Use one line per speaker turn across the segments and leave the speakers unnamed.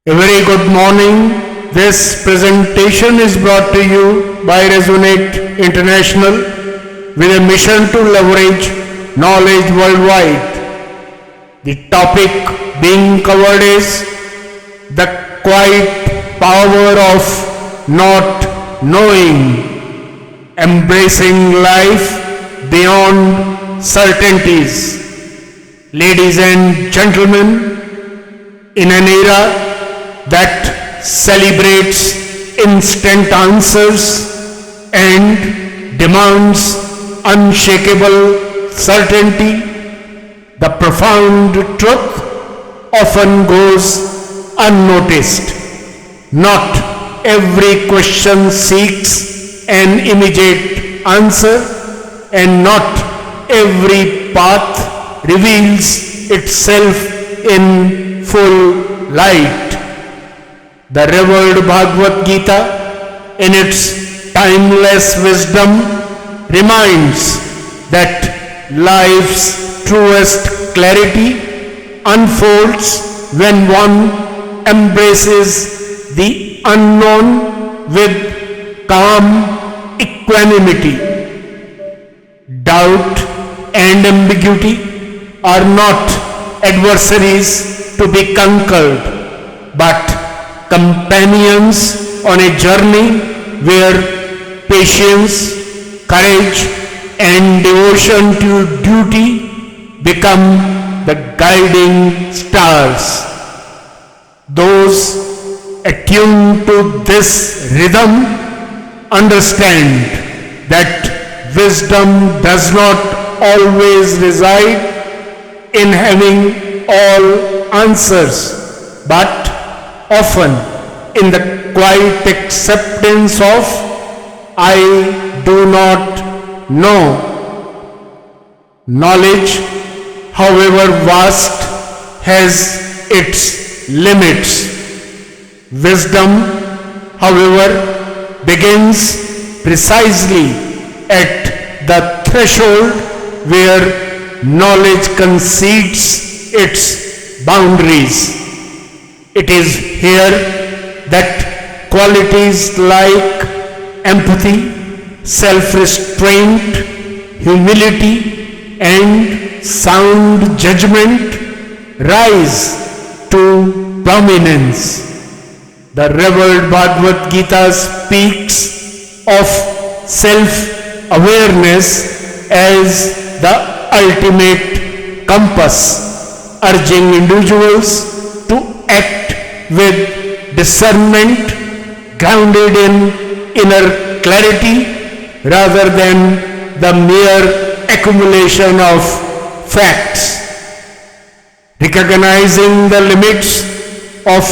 A very good morning. This presentation is brought to you by Resonate International with a mission to leverage knowledge worldwide. The topic being covered is the quiet power of not knowing, embracing life beyond certainties. Ladies and gentlemen, in an era that celebrates instant answers and demands unshakable certainty, the profound truth often goes unnoticed. Not every question seeks an immediate answer, and not every path reveals itself in full light. The revered Bhagavad Gita, in its timeless wisdom, reminds that life's truest clarity unfolds when one embraces the unknown with calm equanimity. Doubt and ambiguity are not adversaries to be conquered, but companions on a journey where patience, courage, and devotion to duty become the guiding stars. Those attuned to this rhythm understand that wisdom does not always reside in having all answers, but often in the quiet acceptance of I do not know. Knowledge, however vast, has its limits. Wisdom, however, begins precisely at the threshold where knowledge concedes its boundaries. It is here that qualities like empathy, self-restraint, humility, and sound judgment rise to prominence. The revered Bhagavad Gita speaks of self-awareness as the ultimate compass, urging individuals to act with discernment grounded in inner clarity rather than the mere accumulation of facts. Recognizing the limits of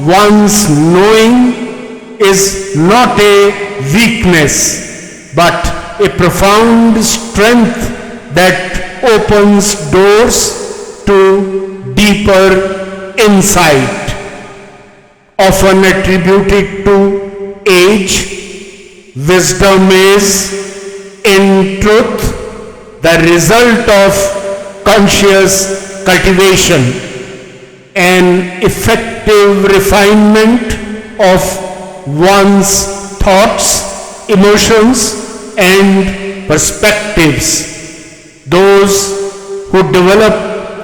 one's knowing is not a weakness, but a profound strength that opens doors to deeper insight. Often attributed to age, wisdom is, in truth, the result of conscious cultivation, an effective refinement of one's thoughts, emotions, and perspectives. Those who develop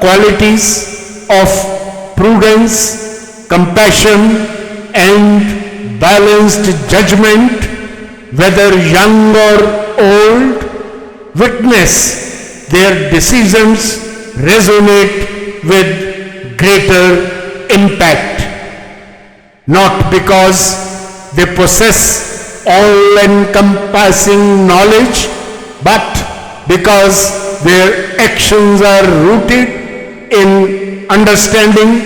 qualities of prudence, compassion, and balanced judgment, whether young or old, witness their decisions resonate with greater impact, not because they possess all-encompassing knowledge, but because their actions are rooted in understanding,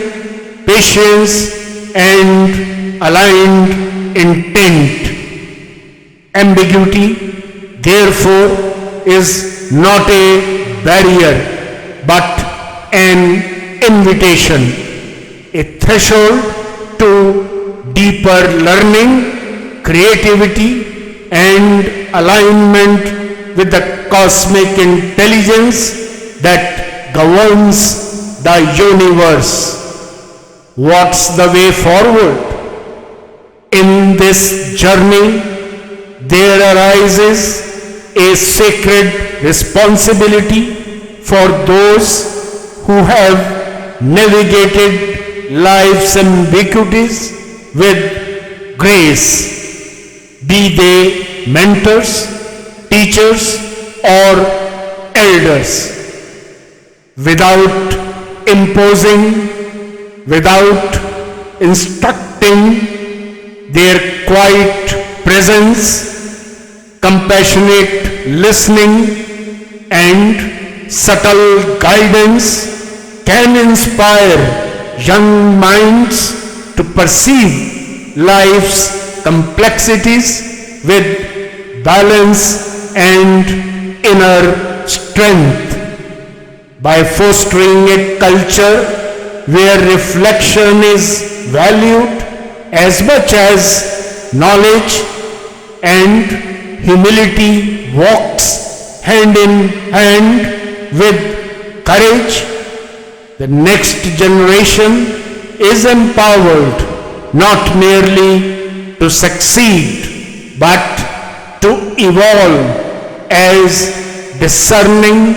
patience, and aligned intent. Ambiguity, therefore, is not a barrier, but an invitation, a threshold to deeper learning, creativity, and alignment with the cosmic intelligence that governs the universe. What's the way forward? In this journey, there arises a sacred responsibility for those who have navigated life's ambiguities with grace, be they mentors, teachers, or elders, without imposing, without instructing. Their quiet presence, compassionate listening, and subtle guidance can inspire young minds to perceive life's complexities with balance and inner strength. By fostering a culture where reflection is valued as much as knowledge, and humility walks hand in hand with courage, the next generation is empowered not merely to succeed but to evolve as discerning,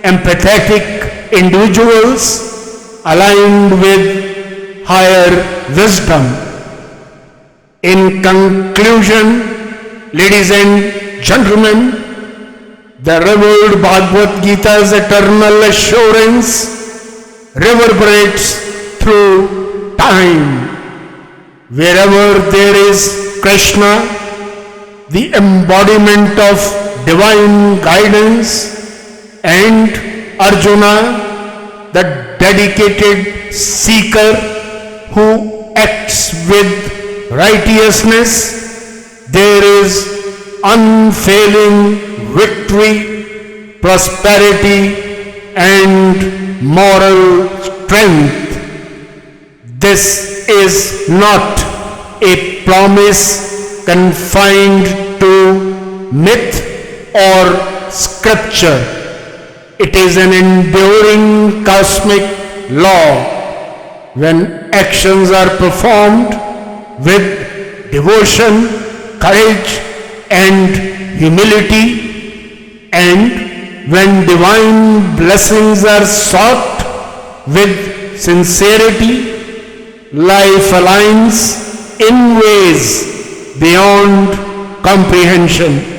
empathetic individuals aligned with higher wisdom. In conclusion, ladies and gentlemen, the revered Bhagavad Gita's eternal assurance reverberates through time. Wherever there is Krishna, the embodiment of divine guidance, and Arjuna, the dedicated seeker who acts with righteousness, there is unfailing victory, prosperity, and moral strength. This is not a promise confined to myth or scripture. It is an enduring cosmic law. When actions are performed with devotion, courage, and humility, and when divine blessings are sought with sincerity, life aligns in ways beyond comprehension.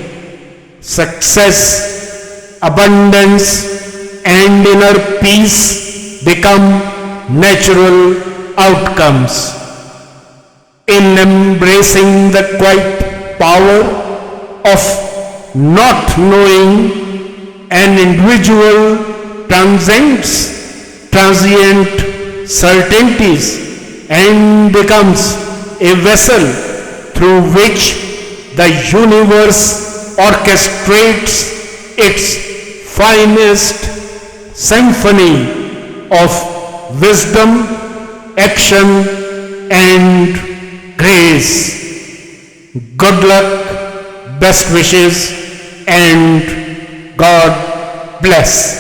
Success, abundance, and inner peace become natural outcomes. In embracing the quiet power of not knowing, an individual transcends transient certainties and becomes a vessel through which the universe orchestrates its finest symphony of wisdom, action, and grace. Good luck, best wishes, and God bless.